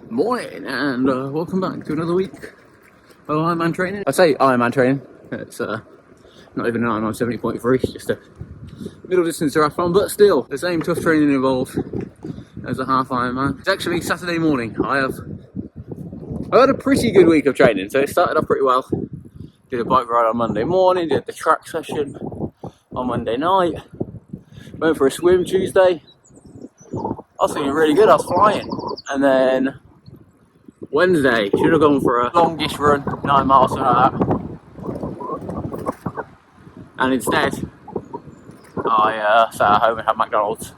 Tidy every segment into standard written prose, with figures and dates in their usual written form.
Morning and welcome back to another week of Ironman training. I say Ironman training, it's not even an Ironman 70.3, it's just a middle distance triathlon, but still the same tough training involved as a half Ironman. It's actually Saturday morning. I've had a pretty good week of training, so it started off pretty well. Did a bike ride on Monday morning, did the track session on Monday night, went for a swim Tuesday. I was feeling really good, I was flying, and then Wednesday, should have gone for a longish run, 9 miles, something like that. And instead, I sat at home and had McDonald's.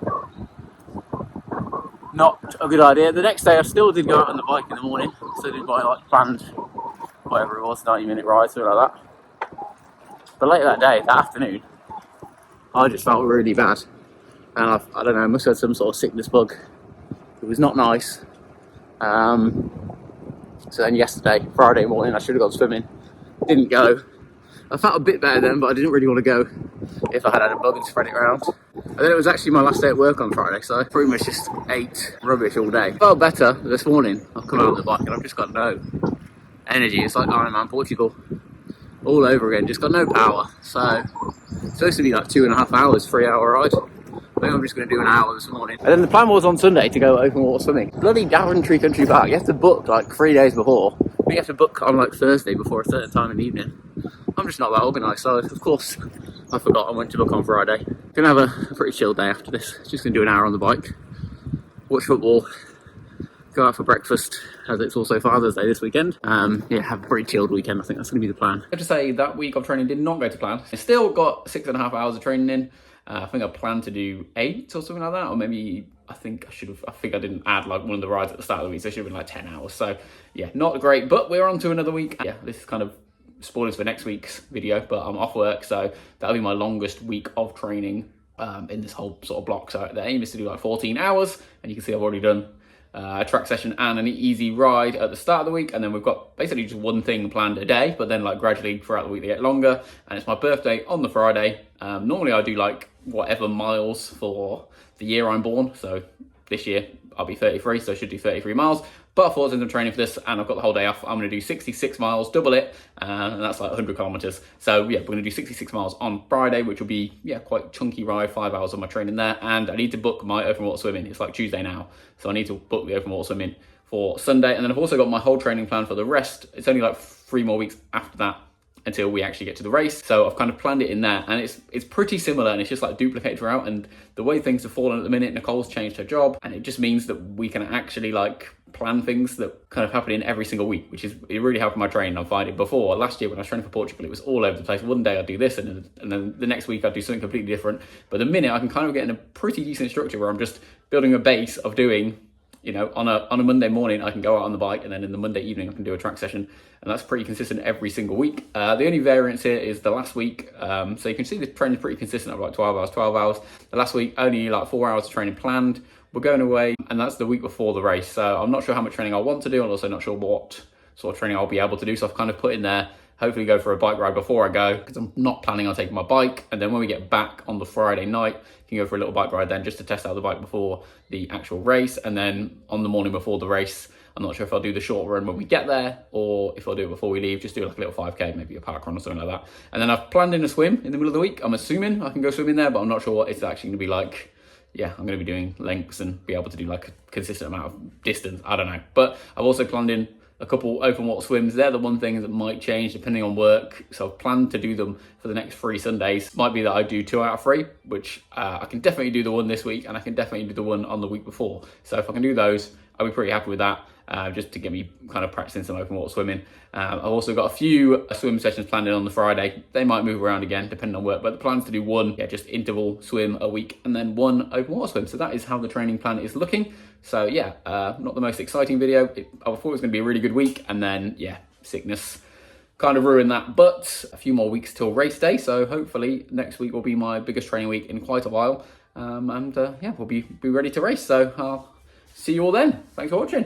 Not a good idea. The next day, I still did go out on the bike in the morning. So I did my planned, whatever it was, 90-minute ride, something like that. But later that day, that afternoon, I just felt really bad. And I don't know, I must have had some sort of sickness bug. It was not nice. So then yesterday, Friday morning, I should have gone swimming. Didn't go. I felt a bit better then, but I didn't really want to go if I had had a bug and spread it around. And then it was actually my last day at work on Friday, so I pretty much just ate rubbish all day. Felt better this morning. I've come out on the bike and I've just got no energy. It's like Ironman Portugal all over again, just got no power. So it's supposed to be like 2.5 hours, 3-hour ride. I think I'm just going to do an hour this morning. And then the plan was on Sunday to go open water swimming. Bloody Daventry Country Park. You have to book like 3 days before. But you have to book on like Thursday before a certain time in the evening. I'm just not that organised, so of course I forgot I went to book on Friday. Gonna have a pretty chill day after this. Just gonna do an hour on the bike, watch football, go out for breakfast, as it's also Father's Day this weekend. Yeah, have a pretty chilled weekend. I think that's gonna be the plan. I have to say that week of training did not go to plan. I still got 6.5 hours of training in. I think I planned to do 8 or something like that, or maybe I think I didn't add like one of the rides at the start of the week, so it should have been like 10 hours. So yeah, not great, but we're on to another week. Yeah, this is kind of spoilers for next week's video, but I'm off work, so that'll be my longest week of training in this whole sort of block. So the aim is to do like 14 hours, and you can see I've already done a track session and an easy ride at the start of the week, and then we've got basically just one thing planned a day, but then like gradually throughout the week they get longer. And it's my birthday on the Friday. Normally I do like whatever miles for the year I'm born, so this year I'll be 33, so I should do 33 miles. But I thought since I'm training for this and I've got the whole day off, I'm going to do 66 miles, double it, and that's like 100 kilometers. So yeah, we're going to do 66 miles on Friday, which will be, yeah, quite chunky ride, 5 hours of my training there. And I need to book my open water swimming. It's like Tuesday now, so I need to book the open water swimming for Sunday. And then I've also got my whole training plan for the rest. It's only like 3 more weeks after that until we actually get to the race. So I've kind of planned it in there, and it's pretty similar, and it's just like duplicated throughout. And the way things have fallen at the minute, Nicole's changed her job, and it just means that we can actually like plan things that kind of happen in every single week, which is it really helped my training. I'm finding before last year when I was training for Portugal, it was all over the place. One day I'd do this, and then the next week I'd do something completely different. But the minute I can kind of get in a pretty decent structure where I'm just building a base of doing, you know, on a Monday morning I can go out on the bike, and then in the Monday evening I can do a track session, and that's pretty consistent every single week. The only variance here is the last week. So you can see the training is pretty consistent of like 12 hours. The last week only like 4 hours of training planned. We're going away, and that's the week before the race. So I'm not sure how much training I want to do. I'm also not sure what sort of training I'll be able to do. So I've kind of put in there, hopefully go for a bike ride before I go, because I'm not planning on taking my bike. And then when we get back on the Friday night, you can go for a little bike ride then, just to test out the bike before the actual race. And then on the morning before the race, I'm not sure if I'll do the short run when we get there, or if I'll do it before we leave, just do like a little 5K, maybe a park run or something like that. And then I've planned in a swim in the middle of the week. I'm assuming I can go swim in there, but I'm not sure what it's actually gonna be like. Yeah, I'm going to be doing lengths and be able to do like a consistent amount of distance. I don't know. But I've also planned in a couple open water swims. They're the one thing that might change depending on work. So I've planned to do them for the next 3 Sundays. Might be that I do 2 out of 3, which I can definitely do the one this week, and I can definitely do the one on the week before. So if I can do those, I'll be pretty happy with that. Just to get me kind of practicing some open water swimming. I've also got a few swim sessions planned in on the Friday. They might move around again depending on work, but the plan's to do one, just interval swim a week, and then 1 open water swim. So that is how the training plan is looking. So yeah, not the most exciting video. I thought it was going to be a really good week, and then yeah, sickness kind of ruined that. But a few more weeks till race day, so hopefully next week will be my biggest training week in quite a while. Yeah, we'll be ready to race. So I'll see you all then. Thanks for watching.